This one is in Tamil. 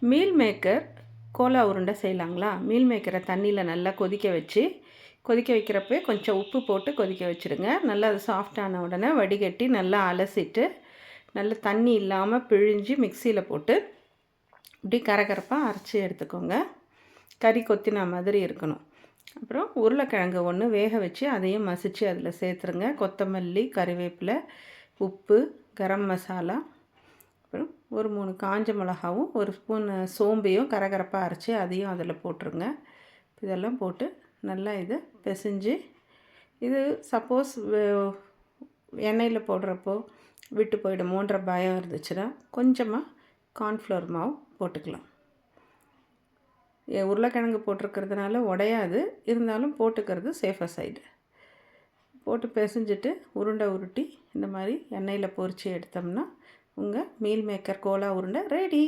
மீல் மேக்கர் கோலா உருண்டை செய்யலாங்களா? மீல் மேக்கரை தண்ணியில் நல்லா கொதிக்க வைக்கிறப்ப கொஞ்சம் உப்பு போட்டு கொதிக்க வச்சுடுங்க. நல்லா அது சாஃப்டான உடனே வடிகட்டி நல்லா அலசிட்டு நல்லா தண்ணி இல்லாமல் பிழிஞ்சு மிக்சியில் போட்டு இப்படி கரகரப்பாக அரைச்சி எடுத்துக்கோங்க. கறி கொத்தினா மாதிரி இருக்கணும். அப்புறம் உருளைக்கிழங்கு ஒன்று வேக வச்சு அதையும் மசித்து அதில் சேர்த்துருங்க. கொத்தமல்லி, கறிவேப்பிலை, உப்பு, கரம் மசாலா, அப்புறம் ஒரு 3 காஞ்ச மிளகாவும், ஒரு ஸ்பூன் சோம்பையும் கரகரப்பாக அரைச்சி அதையும் அதில் போட்டுருங்க. இதெல்லாம் போட்டு நல்லா இதை பிசைஞ்சு, இது சப்போஸ் எண்ணெயில் போடுறப்போ விட்டு போயிடுமோன்ற பயம் இருந்துச்சுன்னா கொஞ்சமாக கார்ன்ஃப்ளவர் மாவு போட்டுக்கலாம். உருளைக்கிழங்கு போட்டிருக்கிறதுனால உடையாது, இருந்தாலும் போட்டுக்கிறது சேஃபர் சைடு. போட்டு பிசைஞ்சிட்டு உருண்டை உருட்டி இந்த மாதிரி எண்ணெயில் பொரித்து எடுத்தோம்னா உங்கள் மீல் மேக்கர் கோலா உருண்டை ரெடி.